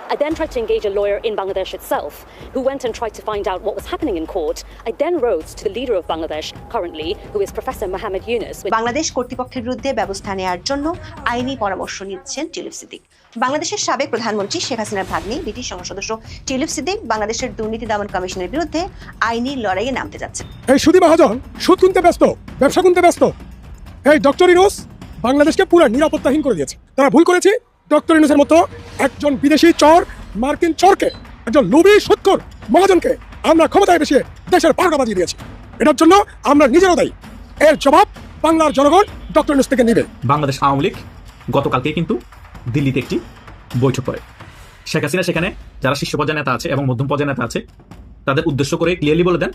I then tried to engage a lawyer in Bangladesh itself, who went and tried to find out what was happening in court. I then wrote to the leader of Bangladesh currently, who is Professor Mohammed Yunus. Bangladesh কর্তৃপক্ষের বিরুদ্ধে ব্যবস্থা নেওয়ার জন্য আইনি পরামর্শ নিচ্ছেন tulip Siddique. বাংলাদেশের সাবেক প্রধানমন্ত্রী শেখ হাসিনার ভাগ্নি ব্রিটিশ সংসদ সদস্য টিউলিপ সিদ্দিক বাংলাদেশের দুর্নীতি দমন কমিশনের বিরুদ্ধে আইনি লড়াইয়ে নামতে যাচ্ছেন। এই সুদী মহাজন সুদ কিনতে ব্যস্ত, ব্যবসা কিনতে ব্যস্ত। এই ডক্টর ইউনূস বাংলাদেশকে পুরো নিরাপত্তাহীন করে দিয়েছে। তারা ভুল করেছে। ডক্টর ইউনূসের মতো একজন বিদেশি চর, মার্কিন চরকে, একজন লোভী সুদখোর মহাজনকে আমরা ক্ষমতায় বসিয়ে দেশের 12টা বাজিয়ে দিয়েছি। এটার জন্য আমরা নিজেরাও দায়ী। এর জবাব বাংলার জনগণ ডক্টর ইউনূস থেকে নেবে। বাংলাদেশ আওয়ামী লীগ গতকালকে কিন্তু দিল্লিতে একটি বৈঠক করে। শেখ হাসিনা সেখানে যারা শীর্ষ পর্যায়ের নেতা আছে এবং মধ্যম পর্যায়ের নেতা আছে তাদের উদ্দেশ্য করে ক্লিয়ারলি বলে দেন,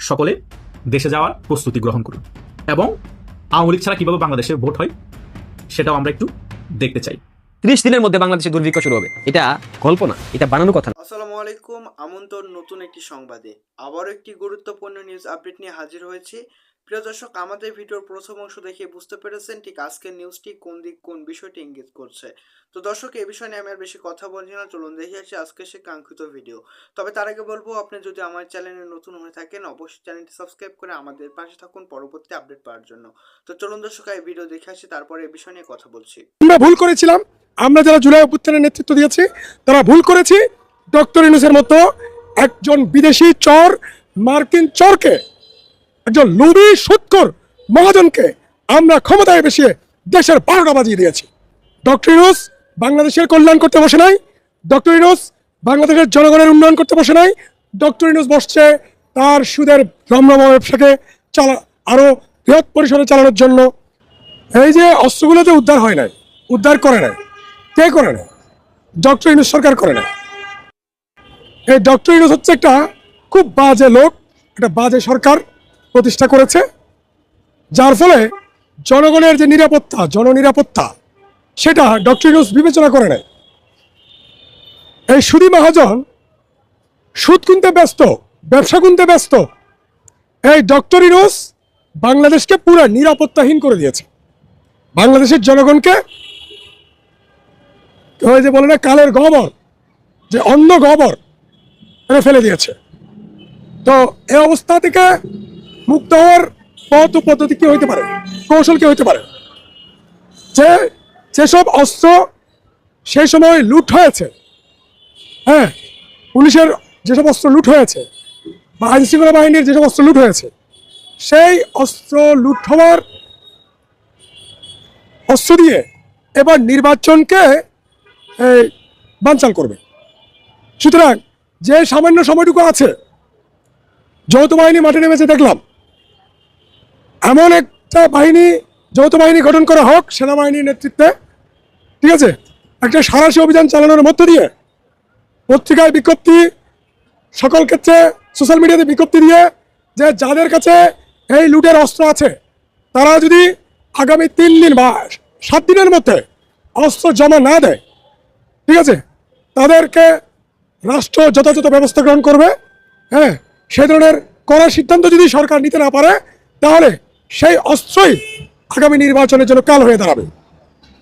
সকলে দেশে যাওয়ার প্রস্তুতি গ্রহণ করুন এবং আওয়ামী লীগ ছাড়া কিভাবে বাংলাদেশে ভোট হয় সেটাও আমরা একটু দেখতে চাই। 30 দিনের মধ্যে বাংলাদেশে দুর্ভিক্ষ শুরু হবে, এটা গল্প না, এটা বানানো কথা। আসসালামু আলাইকুম, আমন্ত্রণ নতুন একটি সংবাদে। আবারও একটি গুরুত্বপূর্ণ নিউজ আপডেট নিয়ে হাজির হয়েছি। প্রিয় দর্শক, আমাদের ভিডিওর প্রথম অংশ দেখে বুঝতে পেরেছেন ঠিক আজকের নিউজটি কোন দিক কোন বিষয়টি ইঙ্গিত করছে। তো দর্শক, এই বিষয় নিয়ে আমি আর বেশি কথা বলছি না, চলুন দেখে আসি আজকে সে কাঙ্ক্ষিত ভিডিও। তবে তার আগে বলবো, আপনি যদি আমার চ্যানেলে নতুন হয়ে থাকেন অবশ্যই চ্যানেলটি সাবস্ক্রাইব করে আমাদের পাশে থাকুন পরবর্তী আপডেট পাওয়ার জন্য। তো চলুন দর্শক, এই ভিডিও দেখে আসি, তারপরে এই বিষয় নিয়ে কথা বলছি। আমরা ভুল করেছিলাম। আমরা যারা জুলাই অভ্যুত্থানের নেতৃত্ব দিয়েছি তারা ভুল করেছি। ডক্টর ইউনূসের মতো একজন বিদেশি চর, মার্কিন চরকে, একজন লোভী সুদখোর মহাজনকে আমরা ক্ষমতায় বসিয়ে দেশের 12টা বাজিয়ে দিয়েছি। ডক্টর ইউনূস বাংলাদেশের কল্যাণ করতে বসে নাই। ডক্টর ইউনূস বাংলাদেশের জনগণের উন্নয়ন করতে বসে নাই। ডক্টর ইউনূস বসছে তার সুদের রমরমা ব্যবসাকে আরো বৃহৎ পরিসরে চালানোর জন্য। এই যে অস্ত্রগুলো যে উদ্ধার হয় নাই, উদ্ধার করে নাই, কে করে নাই? ডক্টর ইউনূস সরকার করে নাই। এই ডক্টর ইউনূস হচ্ছে একটা খুব বাজে লোক, একটা বাজে সরকার প্রতিষ্ঠা করেছে, যার ফলে জনগণের যে নিরাপত্তা, জননিরাপত্তা, সেটা ডক্টর ইউনূস বিবেচনা করে নাই। এই সুদী মহাজন সুদ কিনতে ব্যস্ত, ব্যবসা কিনতে ব্যস্ত। এই ডক্টর ইউনূস বাংলাদেশকে পুরো নিরাপত্তাহীন করে দিয়েছে। বাংলাদেশের জনগণকে ওই যে বলে না কালের গহ্বর, যে অন্য গহ্বর ফেলে দিয়েছে। তো এই অবস্থা থেকে মুক্ত হওয়ার পথ ও পদ্ধতি কি হইতে পারে, কৌশল কি হইতে পারে? যেসব অস্ত্র সেই সময় লুট হয়েছে, হ্যাঁ, পুলিশের যেসব অস্ত্র লুট হয়েছে বা আইন শৃঙ্খলা বাহিনীর যেসব অস্ত্র লুট হয়েছে, সেই অস্ত্র লুট হওয়ার অস্ত্র দিয়ে এবার নির্বাচনকে বানচাল করবে। সুতরাং যে সামান্য সময়টুকু আছে, যৌথ বাহিনী মাঠে নেমেছে দেখলাম, এমন একটা বাহিনী, যৌথ বাহিনী গঠন করা হোক সেনাবাহিনীর নেতৃত্বে, ঠিক আছে, একটা সাঁড়াশি অভিযান চালানোর মধ্য দিয়ে পত্রিকায় বিজ্ঞপ্তি, সকল ক্ষেত্রে সোশ্যাল মিডিয়াতে বিজ্ঞপ্তি দিয়ে যে যাদের কাছে এই লুটের অস্ত্র আছে তারা যদি আগামী 3 দিন বা 7 দিনের মধ্যে অস্ত্র জমা না দেয়, ঠিক আছে, তাদেরকে রাষ্ট্র যথাযথ ব্যবস্থা গ্রহণ করবে। হ্যাঁ, সেই ধরনের করার সিদ্ধান্ত যদি সরকার নিতে না পারে তাহলে সেই অস্ত্রই আগামী নির্বাচনের জন্য কাল হয়ে দাঁড়াবে।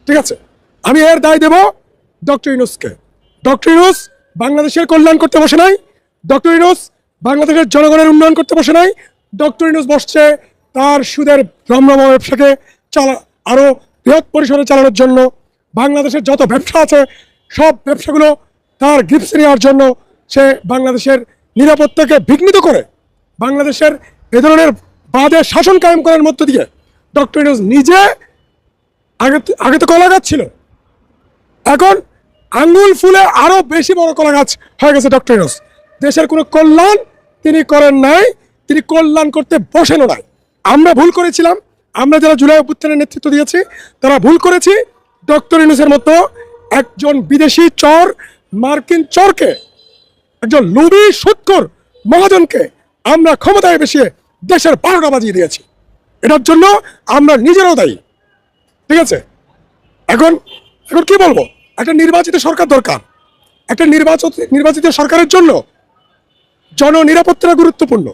ঠিক আছে, আমি এর দায় দেব ডক্টর ইউনূসকে। ডক্টর ইউনূস বাংলাদেশের কল্যাণ করতে বসে নাই। ডক্টর ইউনূস বাংলাদেশের জনগণের উন্নয়ন করতে বসে নাই। ডক্টর ইউনূস বসছে তার সুদের রমরমা ব্যবসাকে আরো বৃহৎ পরিসরে চালানোর জন্য। বাংলাদেশের যত ব্যবসা আছে সব ব্যবসাগুলো তার গ্রিপসে নেওয়ার জন্য সে বাংলাদেশের নিরাপত্তাকে বিঘ্নিত করে বাংলাদেশের এ ধরনের বাদে শাসন কায়েম করার মধ্য দিয়ে ডক্টর ইউনূস নিজে আগে তো কলা গাছ ছিল, এখন আঙ্গুল ফুলে আরো বেশি বড় কলা গাছ হয়ে গেছে ডক্টর ইউনূস। দেশের কোনো কল্যাণ তিনি করেন নাই, তিনি কল্যাণ করতে বসেনও নাই। আমরা ভুল করেছিলাম। আমরা যারা জুলাই অভ্যুত্থানের নেতৃত্ব দিয়েছি তারা ভুল করেছি। ডক্টর ইউনূসের মতো একজন বিদেশি চর, মার্কিন চরকে, একজন লোভী সুদখোর মহাজনকে আমরা ক্ষমতায় বসিয়ে দেশের 12টা বাজিয়ে দিয়েছি। এটার জন্য আমরা নিজেরাও দায়ী। ঠিক আছে, এখন কি বলবো? একটা নির্বাচিত সরকার দরকার। একটা নির্বাচিত সরকারের জন্য জননিরাপত্তা গুরুত্বপূর্ণ,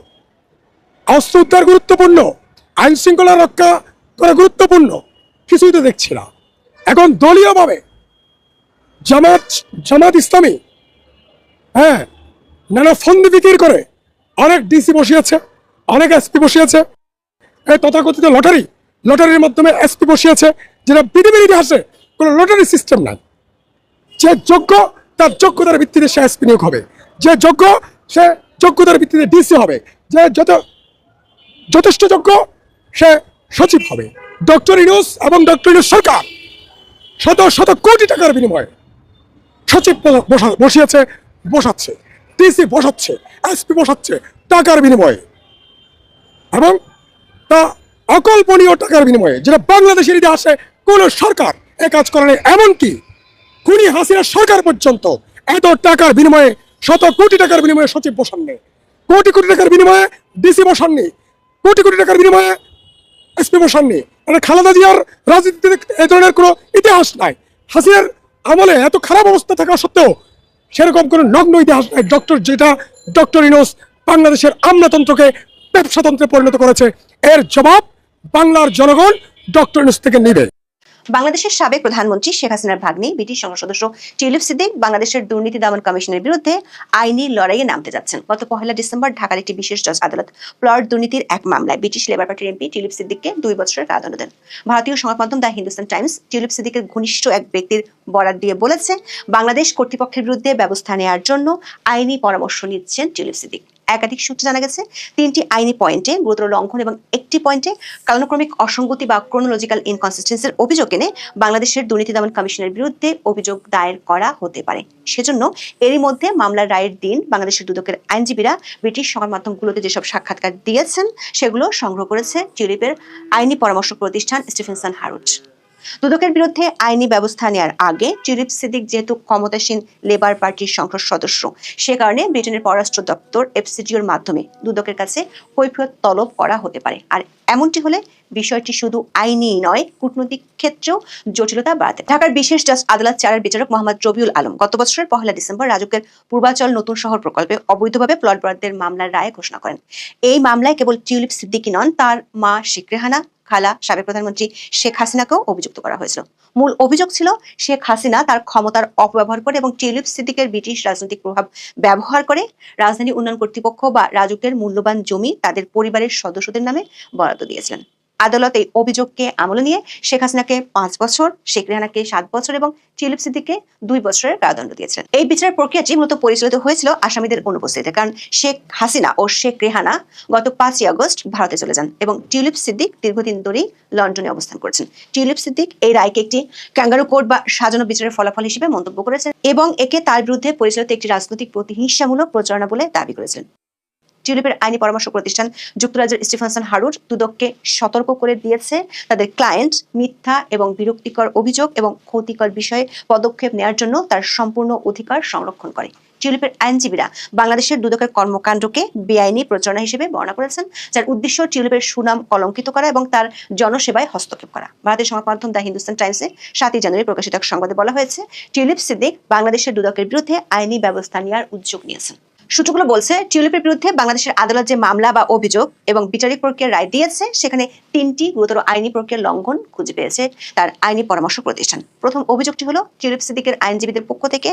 অস্ত্র উদ্ধার গুরুত্বপূর্ণ, আইন শৃঙ্খলা রক্ষা করা গুরুত্বপূর্ণ। কিছুই তো দেখছি না। এখন দলীয়ভাবে জামাত ইসলামী হ্যাঁ, নানা ফন্দি বিক্রি করে অনেক ডিসি বসিয়েছে, অনেক এসপি বসিয়েছে, এই তথাকথিত লটারির মাধ্যমে এসপি বসিয়েছে, যেটা পৃথিবীর ইতিহাসে কোনো লটারি সিস্টেম নাই। যে যোগ্য তার যোগ্যতার ভিত্তিতে সে এসপি নিয়োগ হবে, যে যোগ্য সে যোগ্যতার ভিত্তিতে ডিসি হবে, যে যথেষ্ট যোগ্য সে সচিব হবে। ডক্টর ইউনূস এবং ডক্টর ইউনূস সরকার শত শত কোটি টাকার বিনিময়ে সচিব বসিয়েছে, বসাচ্ছে, ডিসি বসাচ্ছে, এসপি বসাচ্ছে টাকার বিনিময়ে, এবং তা অকল্পনীয় টাকার বিনিময়ে, যেটা বাংলাদেশের ইতিহাসে কোন সরকার এ কাজ করে নাই। এমনকি খুনি হাসিনার সরকার পর্যন্ত এত টাকার বিনিময়ে, শত কোটি টাকার বিনিময়ে সচিব বসাননি, কোটি কোটি টাকার বিনিময়ে ডিসি বসাননি, কোটি কোটি টাকার বিনিময়ে এসপি বসাননি। মানে খালেদা জিয়ার রাজনীতিতে এ ধরনের কোনো ইতিহাস নাই। হাসিনার আমলে এত খারাপ অবস্থা থাকা সত্ত্বেও সেরকম কোনো নগ্ন ইতিহাস নাই। ডক্টর ইউনূস বাংলাদেশের আমলাতন্ত্রকে ব্যবসাতন্ত্রে পরিণত করেছে। এর জবাব বাংলার জনগণ ডক্টর ইউনূস থেকে নেবে। বাংলাদেশের সাবেক প্রধানমন্ত্রী শেখ হাসিনার ভাগ্নি ব্রিটিশ সংসদ সদস্য টিউলিপ সিদ্দিক বাংলাদেশের দুর্নীতি দমন কমিশনের বিরুদ্ধে আইনি লড়াইয়ে নামতে যাচ্ছেন। গত 1 ডিসেম্বর ঢাকার একটি বিশেষ জজ আদালত প্লট দুর্নীতির এক মামলায় ব্রিটিশ লেবার পার্টির এমপি টিউলিপ সিদ্দিককে 2 বছরের কারাদণ্ড দেন। ভারতীয় সংবাদ মাধ্যম দ্য হিন্দুস্তান টাইমস টিউলিপ সিদ্দিকের ঘনিষ্ঠ এক ব্যক্তির বরাত দিয়ে বলেছে, বাংলাদেশ কর্তৃপক্ষের বিরুদ্ধে ব্যবস্থা নেওয়ার জন্য আইনি পরামর্শ নিচ্ছেন টিউলিপ সিদ্দিক। একাধিক সূত্রে জানা গেছে, 3টি আইনি পয়েন্টে গুরুতর লঙ্ঘন এবং একটি পয়েন্টে কালানুক্রমিক অসঙ্গতি বা ক্রোনোলজিক্যাল ইনকনসিস্টেন্সির অভিযোগ এনে বাংলাদেশের দুর্নীতি দমন কমিশনের বিরুদ্ধে অভিযোগ দায়ের করা হতে পারে। সেজন্য এরই মধ্যে মামলার রায়ের দিন বাংলাদেশের দুদকের আইনজীবীরা ব্রিটিশ সংবাদ মাধ্যমগুলোতে যেসব সাক্ষাৎকার দিয়েছেন সেগুলো সংগ্রহ করেছে টিউলিপের আইনি পরামর্শ প্রতিষ্ঠান স্টিফেনসন হারুট। দুদকের বিরুদ্ধে আইনি ব্যবস্থা নেওয়ার আগে টিউলিপ সিদ্দিক যেহেতু ক্ষমতাসীন লেবার পার্টির সংসদ সদস্য, সে কারণে ব্রিটেনের পররাষ্ট্র দপ্তর এফসিটিওর মাধ্যমে দুদকের কাছে কৈফিয়ত তলব করা হতে পারে। আর এমনটি হলে বিষয়টি শুধু আইনি নয়, কূটনৈতিক ক্ষেত্রেও জটিলতা বাড়াতে। ঢাকার বিশেষ জজ আদালত 4-এর বিচারক মোহাম্মদ রবিউল আলম গত বছরের 1 ডিসেম্বর রাজুকের পূর্বাচল নতুন শহর প্রকল্পে অবৈধভাবে প্লট বরাদ্দের মামলার রায় ঘোষণা করেন। এই মামলায় কেবল টিউলিপ সিদ্দিকই নন, তার মা শেখ রেহানা, খালা সাবেক প্রধানমন্ত্রী শেখ হাসিনাকেও অভিযুক্ত করা হয়েছিল। মূল অভিযোগ ছিল শেখ হাসিনা তার ক্ষমতার অপব্যবহার করে এবং টিউলিপ সিদ্দিকের ব্রিটিশ রাজনৈতিক প্রভাব ব্যবহার করে রাজধানী উন্নয়ন কর্তৃপক্ষ বা রাজুকের মূল্যবান জমি তাদের পরিবারের সদস্যদের নামে বরাদ্দ দিয়েছিলেন। আদালত এই অভিযোগকে আমলে নিয়ে শেখ হাসিনাকে 5 বছর, শেখ রেহানাকে 7 বছর এবং টিউলিপ সিদ্দিককে 2 বছরের কারাদণ্ড দিয়েছিলেন। এই বিচারের প্রক্রিয়াটি মূলত পরিচালিত হয়েছিল আসামিদের অনুপস্থিতিতে, কারণ শেখ হাসিনা ও শেখ রেহানা গত 5 আগস্ট ভারতে চলে যান এবং টিউলিপ সিদ্দিক দীর্ঘদিন ধরেই লন্ডনে অবস্থান করছেন। টিউলিপ সিদ্দিক এই রায়কে একটি ক্যাঙ্গারু কোর্ট বা সাজানো বিচারের ফলাফল হিসেবে মন্তব্য করেছেন এবং একে তার বিরুদ্ধে পরিচালিত একটি রাজনৈতিক প্রতিহিংসামূলক প্রচারণা বলে দাবি করেছিলেন। টিউলিপের আইনি পরামর্শ প্রতিষ্ঠান যুক্তরাজ্যের স্টিফেনসন হারুট দুদককে সতর্ক করে দিয়েছে, তাদের ক্লায়েন্ট মিথ্যা এবং বিরক্তিকর অভিযোগ এবং ক্ষতিকর বিষয়ে পদক্ষেপ নেওয়ার জন্য তার সম্পূর্ণ অধিকার সংরক্ষণ করে। টিউলিপের আইনজীবীরা বাংলাদেশের দুদকের কর্মকাণ্ডকে বেআইনি প্রচারণা হিসেবে বর্ণনা করেছেন, যার উদ্দেশ্য টিউলিপের সুনাম কলঙ্কিত করা এবং তার জনসেবায় হস্তক্ষেপ করা। ভারতের সংবাদ মাধ্যম দ্য হিন্দুস্তান টাইমসে 7 জানুয়ারি প্রকাশিত এক সংবাদে বলা হয়েছে, টিউলিপ সিদ্দিক বাংলাদেশের দুদকের বিরুদ্ধে আইনি ব্যবস্থা নেওয়ার উদ্যোগ নিয়েছেন। সূত্রগুলো বলছে, টিউলিপের বিরুদ্ধে বাংলাদেশের আদালত যে মামলা বা অভিযোগ এবং বিচারিক প্রক্রিয়ার রায় দিয়েছে সেখানে 3টি গুরুতর আইনি প্রক্রিয়ার লঙ্ঘন খুঁজে পেয়েছে তার আইনি পরামর্শ প্রতিষ্ঠান। প্রথম অভিযোগটি হলো, টিউলিপ সিদ্দিকের আইনজীবীদের পক্ষ থেকে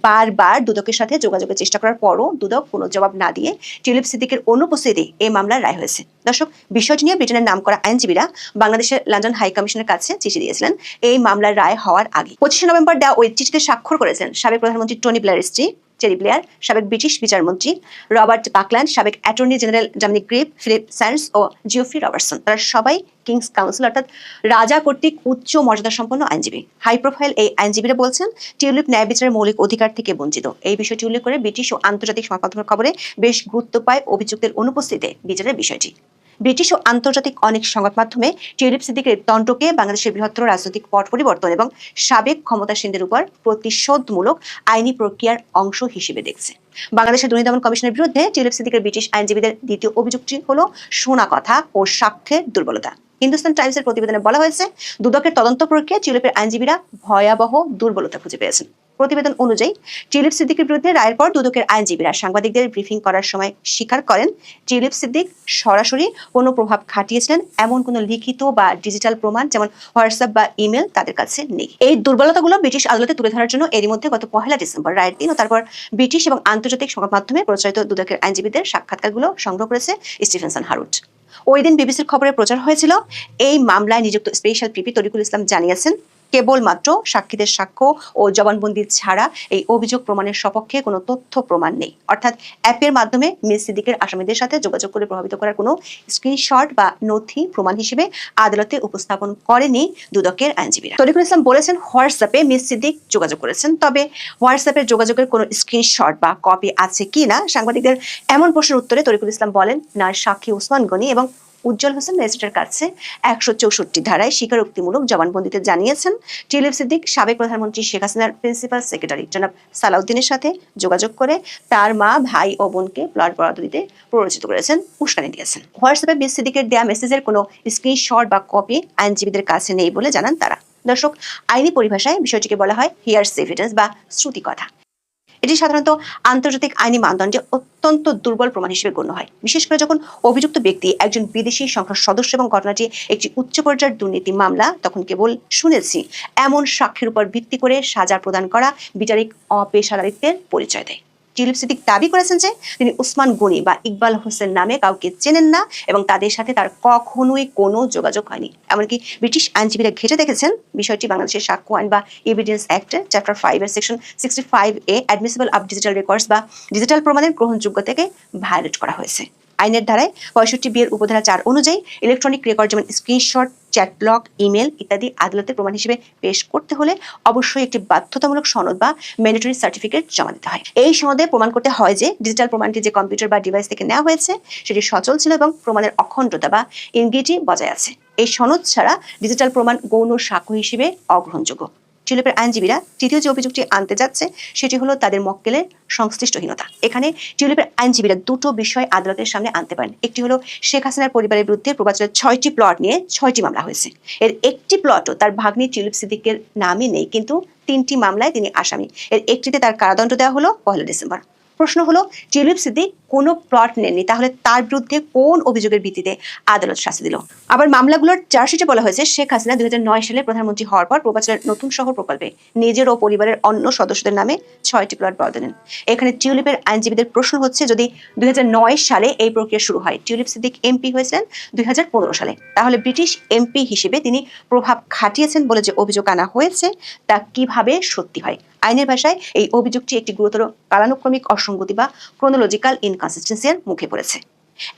বারবার দুদকের সাথে যোগাযোগের চেষ্টা করার পরও দুদক কোনো জবাব না দিয়ে টিউলিপ সিদ্দিকের অনুপস্থিতিতে এই মামলার রায় হয়েছে। দর্শক, বিষয়টি নিয়ে ব্রিটেনের নামকরা আইনজীবীরা বাংলাদেশের লন্ডন হাই কমিশনের কাছে চিঠি দিয়েছিলেন এই মামলার রায় হওয়ার আগে। 25 নভেম্বর দেওয়া ওই চিঠিতে স্বাক্ষর করেছেন সাবেক প্রধানমন্ত্রী টনি ব্লেয়ারের স্ত্রী চেরি ব্লেয়ার, সাবেক ব্রিটিশ বিচারমন্ত্রী রবার্ট বাকল্যান্ড, সাবেক attorney general Dominic Grieve, Philippe Sands ও জিওফ্রি রবার্টসন। তারা সবাই কিংস কাউন্সিল অর্থাৎ রাজা কর্তৃক উচ্চ মর্যাদা সম্পন্ন আইনজীবী। হাই প্রোফাইল এই আইনজীবীরা বলছেন, টিউলিপ ন্যায় বিচারের মৌলিক অধিকার থেকে বঞ্চিত। এই বিষয়টি উল্লেখ করে ব্রিটিশ ও আন্তর্জাতিক সংবাদ মাধ্যমের খবরে বেশ গুরুত্ব পায় অভিযুক্তের অনুপস্থিতিতে বিচারের বিষয়টি। ব্রিটিশ ও আন্তর্জাতিক অনেক সংবাদ মাধ্যমে টিউলিপ সিদ্দিকের দণ্ডকে বাংলাদেশের বৃহত্তর রাজনৈতিক পট পরিবর্তন এবং সাবেক ক্ষমতাসীনদের উপর প্রতিশোধমূলক আইনি প্রক্রিয়ার অংশ হিসেবে দেখছে। বাংলাদেশের দুর্নীতি দমন কমিশনের বিরুদ্ধে টিউলিপ সিদ্দিকের ব্রিটিশ আইনজীবীদের দ্বিতীয় অভিযোগটি হলো শোনা কথা ও সাক্ষ্যের দুর্বলতা। হিন্দুস্তান টাইমসের প্রতিবেদনে বলা হয়েছে, দুদকের তদন্ত প্রক্রিয়ায় টিউলিপের আইনজীবীরা ভয়াবহ দুর্বলতা খুঁজে পেয়েছেন। প্রতিবেদন অনুযায়ী টিউলিপ সিদ্দিকের বিরুদ্ধে রায়ের পর দুদকের আইনজীবীরা সাংবাদিকদের ব্রিফিং করার সময় স্বীকার করেন টিউলিপ সিদ্দিক সরাসরি কোনো প্রভাব খাটিয়েছিলেন এমন কোনো লিখিত বা ডিজিটাল প্রমাণ যেমন হোয়াটসঅ্যাপ বা ইমেল তাদের কাছে নেই। এই দুর্বলতাগুলো ব্রিটিশ আদালতে তুলে ধরার জন্য এরই মধ্যে গত 1 ডিসেম্বর রায়ের দিন ও তারপর ব্রিটিশ এবং আন্তর্জাতিক সংবাদ মাধ্যমে প্রচারিত দুদকের আইনজীবীদের সাক্ষাৎকারগুলো সংগ্রহ করেছে স্টিফেনসন হারুট। ওই দিন বিবিসির খবরে প্রচার হয়েছিল, এই মামলায় নিযুক্ত স্পেশাল পিপি তরিকুল ইসলাম জানিয়েছেন কেবলমাত্র সাক্ষীদের সাক্ষ্য ও জবানবন্দি ছাড়া এই অভিযোগ প্রমাণের সপক্ষে কোনো তথ্য প্রমাণ নেই। অর্থাৎ অ্যাপের মাধ্যমে মিস সিদ্দিকের আসামিদের সাথে যোগাযোগ করে প্রভাবিত করার কোনো স্ক্রিনশট বা নথি প্রমাণ হিসেবে আদালতে উপস্থাপন করেনি দুদকের আইনজীবীরা। তরিকুল ইসলাম বলেছেন, হোয়াটসঅ্যাপে মিস সিদ্দিক যোগাযোগ করেছেন, তবে হোয়াটসঅ্যাপের যোগাযোগের কোনো স্ক্রিনশট বা কপি আছে কিনা সাংবাদিকদের এমন প্রশ্নের উত্তরে তরিকুল ইসলাম বলেন, না সাক্ষী ওসমান গনি এবং উজ্জ্বল হোসেন ম্যাজিস্ট্রেটের কাছে 164 ধারায় স্বীকারোক্তিমূলক জবানবন্দিতে জানিয়েছেন টিউলিপ সিদ্দিক সাবেক প্রধানমন্ত্রী শেখ হাসিনার প্রিন্সিপাল সেক্রেটারি জনাব সালাউদ্দিনের সাথে যোগাযোগ করে তার মা, ভাই ও বোনকে প্লট বরাদ্দ দিতে প্ররোচিত করেছেন, উস্কানি দিয়েছেন। হোয়াটসঅ্যাপে মিস সিদ্দিকের দেয়া মেসেজের কোনো স্ক্রিনশট বা কপি আইনজীবীদের কাছে নেই বলে জানান তারা। দর্শক, আইনি পরিভাষায় বিষয়টিকে বলা হয় হিয়ারসে এভিডেন্স বা শ্রুতি কথা। এটি সাধারণত আন্তর্জাতিক আইনি মানদণ্ডে অত্যন্ত দুর্বল প্রমাণ হিসেবে গণ্য হয়, বিশেষ করে যখন অভিযুক্ত ব্যক্তি একজন বিদেশি সংসদ সদস্য এবং ঘটনাটি একটি উচ্চ পর্যায়ের দুর্নীতি মামলা। তখন কেবল শুনেছি এমন সাক্ষীর উপর ভিত্তি করে সাজা প্রদান করা বিচারিক অপেশাদারিত্বের পরিচয় দেয়। টিউলিপ সিদ্দিক দাবি করেছেন যে তিনি ওসমান গনি বা ইকবাল হোসেন নামে কাউকে চেনেন না এবং তাদের সাথে তার কখনোই কোনো যোগাযোগ হয়নি। এমনকি ব্রিটিশ আইনজীবীরা ঘেঁটে দেখেছেন বিষয়টি বাংলাদেশের সাক্ষ্য আইন বা এভিডেন্স অ্যাক্টের চ্যাপ্টার 5 এর section 65A admissible of digital records বা ডিজিটাল প্রমাণের গ্রহণযোগ্যতাকে ভায়োলেট করা হয়েছে। আইনের ধারায় 65B এর উপধারা 4 অনুযায়ী ইলেকট্রনিক রেকর্ড যেমন স্ক্রিনশট, চ্যাট লগ, ইমেল ইত্যাদি আদালতের প্রমাণ হিসেবে পেশ করতে হলে অবশ্যই একটি বাধ্যতামূলক সনদ বা ম্যান্ডেটরি সার্টিফিকেট জমা দিতে হয়। এই সনদে প্রমাণ করতে হয় যে ডিজিটাল প্রমাণটি যে কম্পিউটার বা ডিভাইস থেকে নেওয়া হয়েছে সেটি সচল ছিল এবং প্রমাণের অখণ্ডতা বা ইন্টিগ্রিটি বজায় আছে। এই সনদ ছাড়া ডিজিটাল প্রমাণ গৌণ সাক্ষ্য হিসেবে অগ্রহণযোগ্য। টিউলিপের আইনজীবীরা তৃতীয় যে অভিযোগটি আনতে যাচ্ছে সেটি হলো তাদের মক্কেলের সংশ্লিষ্টহীনতা। এখানে টিউলিপের আইনজীবীরা দুটো বিষয় আদালতের সামনে আনতে পারেন। একটি হলো শেখ হাসিনার পরিবারের বিরুদ্ধে পূর্বাচলের 6টি প্লট নিয়ে 6টি মামলা হয়েছে। এর একটি প্লটও তার ভাগ্নি টিউলিপ সিদ্দিকের নামে নেই, কিন্তু 3টি মামলায় তিনি আসামি। এর একটিতে তার কারাদণ্ড দেওয়া হলো 1 ডিসেম্বর। প্রশ্ন হলো, টিউলিপ সিদ্দিক কোনো প্লট নেননি, তাহলে তার বিরুদ্ধে কোন অভিযোগের ভিত্তিতে আদালত শাস্তি দিল? আবার মামলাগুলোর চার্জশিটে বলা হয়েছে শেখ হাসিনা 2009 সালে প্রধানমন্ত্রী হওয়ার পর পূর্বাচলের নতুন শহর প্রকল্পে নিজের ও পরিবারের অন্য সদস্যদের নামে 6টি প্লট বরাদ্দ দেন। এখানে টিউলিপের আইনজীবীদের প্রশ্ন হচ্ছে, যদি 2009 সালে এই প্রক্রিয়া শুরু হয়, টিউলিপ সিদ্দিক এমপি হয়েছিলেন 2015 সালে, তাহলে ব্রিটিশ এমপি হিসেবে তিনি প্রভাব খাটিয়েছেন বলে যে অভিযোগ আনা হয়েছে তা কিভাবে সত্যি হয়? আইনের ভাষায় এই অভিযোগটি একটি গুরুতর কালানুক্রমিক অসঙ্গতি বা ক্রোনোলজিক্যাল ইনকনসিস্টেন্সির মুখে পড়েছে।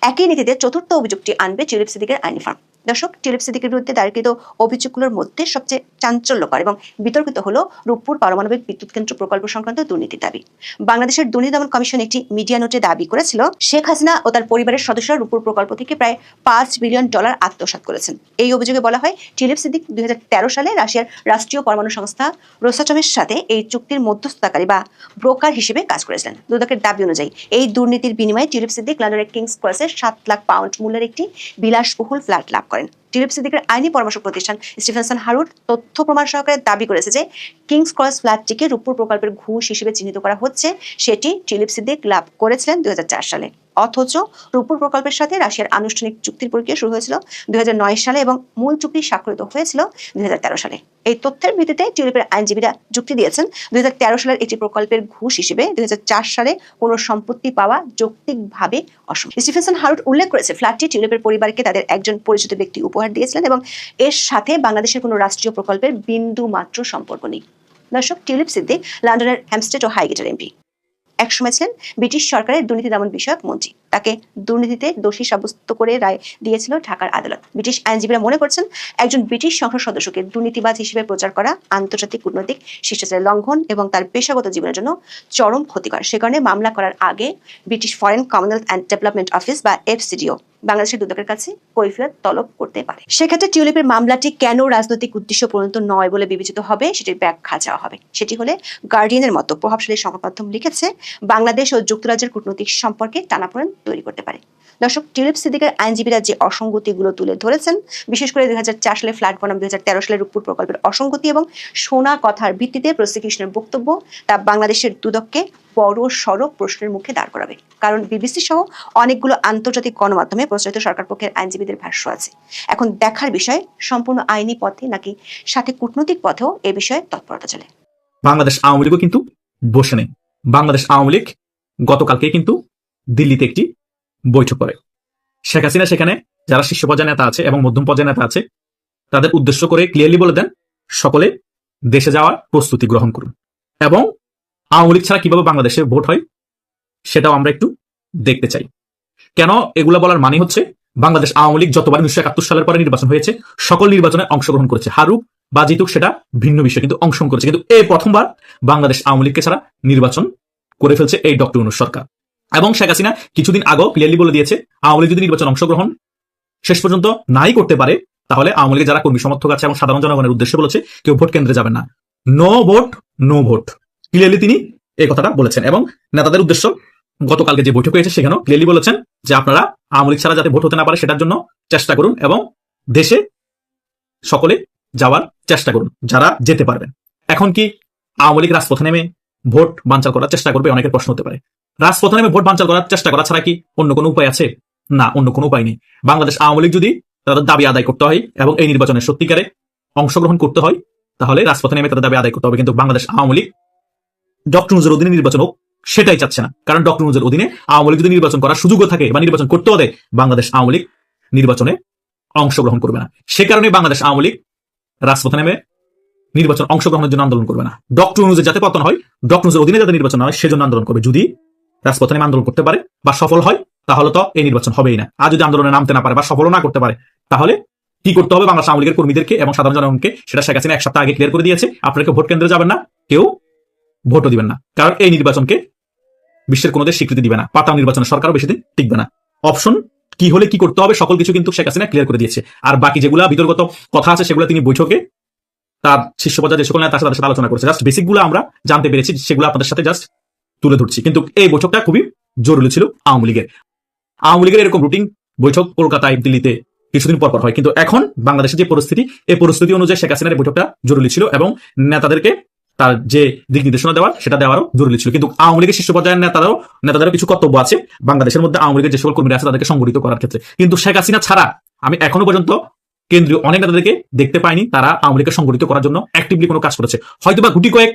একই নীতিতে চতুর্থ অভিযোগটি আনবে টিউলিপ সিদ্দিকের আইনি ফার্ম। দর্শক, টিউলিপ সিদ্দিকের বিরুদ্ধে দায়েরকৃত অভিযোগগুলোর মধ্যে সবচেয়ে চাঞ্চল্যকর এবং বিতর্কিত হলো রূপপুর পারমাণবিক বিদ্যুৎ কেন্দ্র প্রকল্প সংক্রান্ত দুর্নীতির দাবি। বাংলাদেশের দুর্নীতি দমন কমিশন একটি মিডিয়া নোটে দাবি করেছিল, শেখ হাসিনা ও তার পরিবারের সদস্যরা রূপপুর প্রকল্প থেকে প্রায় $5 বিলিয়ন আত্মসাৎ করেছেন। এই অভিযোগে বলা হয়, টিউলিপ সিদ্দিক 2013 সালে রাশিয়ার রাষ্ট্রীয় পরমাণু সংস্থা রোসাটমের সাথে এই চুক্তির মধ্যস্থতাকারী বা ব্রোকার হিসেবে কাজ করেছিলেন। দুদকের দাবি অনুযায়ী এই দুর্নীতির বিনিময়ে টিউলিপ সিদ্দিক লন্ডনের কিংস ক্রসে 7 লাখ পাউন্ড মূল্যের একটি বিলাসবহুল ফ্ল্যাট লাভ করেন। টিউলিপ সিদ্দিকের আইনি পরামর্শ প্রতিষ্ঠান স্টিফেনসন হারুট তথ্য প্রমাণ সহকারে দাবি করেছে যে কিংস ক্রস ফ্ল্যাটটিকে রূপপুর প্রকল্পের ঘুষ হিসেবে চিহ্নিত করা হচ্ছে, সেটি টিউলিপ সিদ্দিক লাভ করেছিলেন 2004 সালে। অথচ রূপপুর প্রকল্পের সাথে রাশিয়ার আনুষ্ঠানিক চুক্তির প্রক্রিয়া শুরু হয়েছিল 2009 সালে এবং মূল চুক্তি স্বাক্ষরিত হয়েছিল 2013 সালে। এই তথ্যের ভিত্তিতে টিউলিপের আইনজীবীরা যুক্তি দিয়েছেন 2013 সালের একটি প্রকল্পের ঘুষ হিসেবে 2004 সালে কোনো সম্পত্তি পাওয়া যৌক্তিকভাবে অসম্ভব। স্টিফেনসন হারুট উল্লেখ করেছে, ফ্ল্যাটটি টিউলিপের পরিবারকে তাদের একজন পরিচিত ব্যক্তি উপহার দিয়েছিলেন এবং এর সাথে বাংলাদেশের কোনো রাষ্ট্রীয় প্রকল্পের বিন্দু মাত্র সম্পর্ক নেই। দর্শক, টিউলিপ সিদ্দিক লন্ডনের হ্যামস্টেড ও হাইগেটের এমপি। একসময় ছিলেন ব্রিটিশ সরকারের দুর্নীতি দমন বিষয়ক মন্ত্রী। তাকে দুর্নীতিতে দোষী সাব্যস্ত করে রায় দিয়েছিল ঢাকার আদালত। ব্রিটিশ আইনজীবীরা মনে করছেন, একজন ব্রিটিশ সংসদ সদস্যকে দুর্নীতিবাজ হিসেবে প্রচার করা আন্তর্জাতিক কূটনৈতিক শিষ্টাচারের লঙ্ঘন এবং তার পেশাগত জীবনের জন্য চরম ক্ষতিকর। সে কারণে মামলা করার আগে British foreign Commonwealth and development office বা FCDO বাংলাদেশের দুদকের কাছে কৈফিয়ত তলব করতে পারে। সেক্ষেত্রে টিউলিপের মামলাটি কেন রাজনৈতিক উদ্দেশ্য পরিণত নয় বলে বিবেচিত হবে সেটির ব্যাখ্যা চাওয়া হবে। সেটি হলে গার্ডিয়ানের মতো প্রভাবশালী সংবাদ মাধ্যম লিখেছে, বাংলাদেশ ও যুক্তরাজ্যের কূটনৈতিক সম্পর্কে টানাপোড়েন তৈরি করতে পারে। দর্শক, টিউলিপ সিদ্দিকের আইনজীবীরা যে অসঙ্গতিগুলো তুলে ধরেছেন, বিশেষ করে 2004 সালে ফ্ল্যাট বনাম 2013 সালে রূপপুর প্রকল্পের অসঙ্গতি এবং শোনা কথার ভিত্তিতে প্রসিকিউশনের বক্তব্য, তা বাংলাদেশের দুদককে বড় সড়ক প্রশ্নের মুখে দাঁড় করাবে। কারণ বিবিসি সহ অনেকগুলো আন্তর্জাতিক গণমাধ্যমে প্রচারিত সরকার পক্ষের আইনজীবীদের ভাষ্য আছে। এখন দেখার বিষয় সম্পূর্ণ আইনি পথে নাকি সাথে কূটনৈতিক পথেও এ বিষয়ে তৎপরতা চলে। বাংলাদেশ আওয়ামী লীগও কিন্তু বসে নেই। বাংলাদেশ আওয়ামী লীগ গতকালকে কিন্তু দিল্লিতে একটি বৈঠক করে। শেখ হাসিনা সেখানে যারা শীর্ষ পর্যায়ের নেতা আছে এবং মধ্যম পর্যায়ের নেতা আছে তাদের উদ্দেশ্য করে ক্লিয়ারলি বলে দেন, সকলে দেশে যাওয়ার প্রস্তুতি গ্রহণ করুন এবং আওয়ামী লীগ ছাড়া কিভাবে বাংলাদেশে ভোট হয় সেটাও আমরা একটু দেখতে চাই। কেন এগুলা বলার মানে হচ্ছে, বাংলাদেশ আওয়ামী লীগ যতবার 1971 সালের পরে নির্বাচন হয়েছে সকল নির্বাচনে অংশগ্রহণ করেছে, হারুক বা জিতুক সেটা ভিন্ন বিষয়, কিন্তু অংশগ্রহণ করেছে। কিন্তু এই প্রথমবার বাংলাদেশ আওয়ামী লীগকে ছাড়া নির্বাচন করে ফেলছে এই ডক্টর ইউনূস সরকার। এবং শেখ হাসিনা কিছুদিন আগেও ক্লিয়ারলি বলে দিয়েছে, আওয়ামী লীগ যদি নির্বাচন অংশগ্রহণ শেষ পর্যন্ত নাই করতে পারে তাহলে আওয়ামী লীগের যারা কর্মী সমর্থক আছে এবং সাধারণ জনগণের উদ্দেশ্যে বলেছে কেউ ভোট কেন্দ্রে যাবেন না, no vote no vote, clearly তিনি এই কথাটা বলেছেন। এবং নেতাদের উদ্দেশ্য গতকালকে যে বৈঠক হয়েছে সেখানেও ক্লিয়ারলি বলেছেন যে আপনারা আওয়ামী লীগ ছাড়া যাতে ভোট হতে না পারে সেটার জন্য চেষ্টা করুন এবং দেশে সকলে যাওয়ার চেষ্টা করুন যারা যেতে পারবেন। এখন কি আওয়ামী লীগ রাজপথে নেমে ভোট বানচাল করার চেষ্টা করবে? অনেকের প্রশ্ন হতে পারে। রাজপথে নেমে ভোট বানচাল করার চেষ্টা করা ছাড়া কি অন্য কোনো উপায় আছে? না, অন্য কোনো উপায় নেই। বাংলাদেশ আওয়ামী লীগ যদি তাদের দাবি আদায় করতে হয় এবং এই নির্বাচনে সত্যিকারে অংশগ্রহণ করতে হয় তাহলে রাজপথে নেমে তাদের দাবি আদায় করতে হবে। কিন্তু বাংলাদেশ আওয়ামী লীগ ডক্টর ইউনূসের অধীনে নির্বাচন হোক সেটাই চাচ্ছে না। কারণ ডক্টর ইউনূসের অধীনে আওয়ামী লীগ যদি নির্বাচন করার সুযোগও থাকে বা নির্বাচন করতেও দেয়, বাংলাদেশ আওয়ামী লীগ নির্বাচনে অংশগ্রহণ করবে না। সে কারণে বাংলাদেশ আওয়ামী লীগ রাজপথে নেমে নির্বাচন অংশগ্রহণের জন্য আন্দোলন করবে না। ডক্টর ইউনূসের যাতে পতন হয়, ডক্টর ইউনূসের অধীনে যাতে নির্বাচন হয় সেজন্য আন্দোলন করবে। যদি রাজপথে নেমে আন্দোলন করতে পারে বা সফল হয় তাহলে তো এই নির্বাচন হবেই না। আর যদি আন্দোলনে নামতে না পারে বা সফলও না করতে পারে তাহলে কি করতে হবে? বাংলাদেশ আওয়ামী লীগের কর্মীদেরকে এবং সাধারণ জনগণকে, সেটা শেখ হাসিনা এক সপ্তাহ আগে ক্লিয়ার করে দিয়েছে, আপনারা কেউ ভোট কেন্দ্রে যাবেন না, কেউ ভোটও দিবেন না। কারণ এই নির্বাচনকে বিশ্বের কোনো দেশ স্বীকৃতি দিবে না, পাতাও নির্বাচনের সরকারও বেশি দিন টিকবে না। অপশন কি হলে কি করতে হবে সকল কিছু কিন্তু শেখ হাসিনা ক্লিয়ার করে দিয়েছে। আর বাকি যেগুলা বিতর্কত কথা আছে সেগুলো তিনি বৈঠকে তার শীর্ষ পর্যায়ে যে সকল নেতা আছে তাদের সাথে আলোচনা করেছে। জাস্ট বেসিক গুলো আমরা জানতে পেরেছি, সেগুলো আপনাদের সাথে জাস্ট তুলে ধরছি। কিন্তু এই বৈঠকটা খুবই জরুরি ছিল আওয়ামী লীগের। আওয়ামী লীগের এরকম রুটিন বৈঠক কলকাতায়, দিল্লিতে কিছুদিন পর হয়, কিন্তু এখন বাংলাদেশের যে পরিস্থিতি, এই পরিস্থিতি অনুযায়ী শেখ হাসিনার বৈঠকটা জরুরি ছিল এবং নেতাদেরকে তার যে দিক নির্দেশনা দেওয়ার সেটা দেওয়ারও জরুরি ছিল। কিন্তু আওয়ামী লীগের শীর্ষ পর্যায়ের নেতাদেরও কিছু কর্তব্য আছে বাংলাদেশের মধ্যে আওয়ামী লীগের যে সকল কর্মীরা আছে তাদেরকে সংগঠিত করার ক্ষেত্রে। কিন্তু শেখ হাসিনা ছাড়া আমি এখনো পর্যন্ত কেন্দ্রীয় অনেক নেতাদেরকে দেখতে পাইনি তারা আওয়ামী লীগকে সংগঠিত করার জন্য অ্যাক্টিভলি কোনো কাজ করেছে। হয়তোবা গুটি কয়েক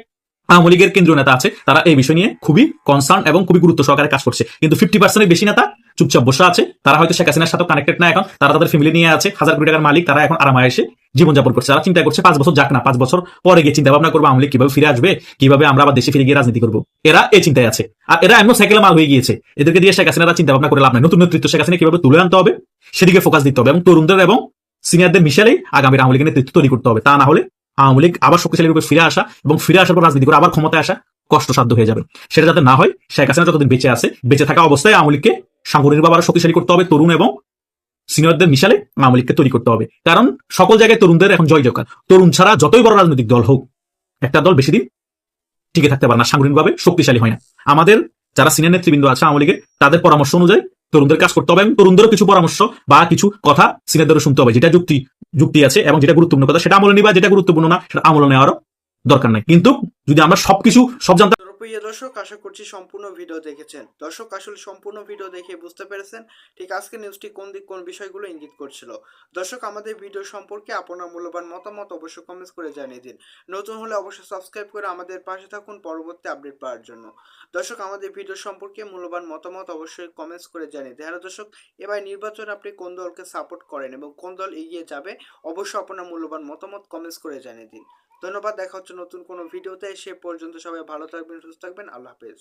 আওয়ামী লীগের কেন্দ্রীয় নেতা আছে তারা এই বিষয় নিয়ে খুবই কনসার্ন এবং খুবই গুরুত্ব সহকারে কাজ করছে, কিন্তু 50% বেশি নেতা চুপচাপ বসে আছে। তারা হয়তো শেখ হাসিনার সাথে কানেক্টেড না, এখন তারা তাদের ফ্যামিলি নিয়ে আছে, হাজার কোটি টাকার মালিক, তারা এখন আরামায় এসে জীবনযাপন করছে। তারা চিন্তা করছে 5 বছর যাক না, 5 বছর পরে গিয়ে চিন্তা ভাবনা করবো আওয়ামী লীগ কিভাবে ফিরে আসবে, কিভাবে আমরা আবার দেশে ফিরে গিয়ে রাজনীতি করবো। এরা এই চিন্তায় আছে, আর এরা এমন সাইকেলে মাল হয়ে গিয়েছে, এদেরকে দিয়ে শেখ হাসিনারা চিন্তা ভাবনা করে লাভ নাই। নতুন নেতৃত্ব শেখ হাসিনা কিভাবে তুলে আনতে হবে সেদিকে ফোকাস দিতে হবে এবং তরুণদের এবং সিনিয়রদের মিশালেই আগামীর আওয়ামী লীগের নেতৃত্ব তৈরি করতে হবে। তা না হলে আওয়ামী লীগ আবার শক্তিশালী রূপে ফিরে আসা এবং ফিরে আসার পর রাজনীতি করে আবার ক্ষমতায় আসা কষ্টসাধ্য হয়ে যাবে। সেটা যাতে না হয়, শেখ হাসিনা যতদিন বেঁচে আছে, বেঁচে থাকা অবস্থায় আওয়ামী লীগকে সাংগঠনিকভাবে আরো শক্তিশালী করতে হবে, তরুণ এবং সিনিয়রদের মিশালে আওয়ামী লীগকে তৈরি করতে হবে। কারণ সকল জায়গায় তরুণদের এখন জয় জয়কার। তরুণ ছাড়া যতই বড় রাজনৈতিক দল হোক, একটা দল বেশি দিন টিকে থাকতে পারে না, সাংগঠনিকভাবে শক্তিশালী হয় না। আমাদের যারা সিনিয়র নেতৃবৃন্দ আছে আওয়ামী লীগের, তাদের পরামর্শ অনুযায়ী তরুণদের কাজ করতে হবে এবং তরুণদেরও কিছু পরামর্শ বা কিছু কথা সিনিয়রদেরও শুনতে হবে। যেটা যুক্তি আছে এবং যেটা গুরুত্বপূর্ণ কথা সেটা আমলে নিবা, যেটা গুরুত্বপূর্ণ না সেটা আমলে নেওয়ারও দরকার নাই। কিন্তু যদি আমরা সবকিছু সব জানতে প্রিয় দর্শক, আশা করছি সম্পূর্ণ ভিডিও দেখেছেন। দর্শক, আসলে সম্পূর্ণ ভিডিও দেখে বুঝতে পেরেছেন ঠিক আজকে নিউজটি কোন বিষয়গুলো ইঙ্গিত করছিল। দর্শক, আমাদের ভিডিও সম্পর্কে আপনার মূল্যবান মতামত অবশ্যই কমেন্টস করে জানিয়ে দিন। নতুন হলে অবশ্যই সাবস্ক্রাইব করে আমাদের পাশে থাকুন পরবর্তী আপডেট পাওয়ার জন্য। দর্শক, আমাদের ভিডিও সম্পর্কে মূল্যবান মতামত অবশ্যই কমেন্টস করে জানিয়ে দিন। হ্যালো দর্শক, এবার নির্বাচনে আপনি কোন দলকে সাপোর্ট করেন এবং কোন দল এগিয়ে যাবে অবশ্যই আপনার মূল্যবান মতামত কমেন্টস করে জানিয়ে দিন। ধন্যবাদ, দেখা হচ্ছে নতুন কোনো ভিডিওতে। সে পর্যন্ত সবাই ভালো থাকবেন, সুস্থ থাকবেন। আল্লাহ হাফেজ।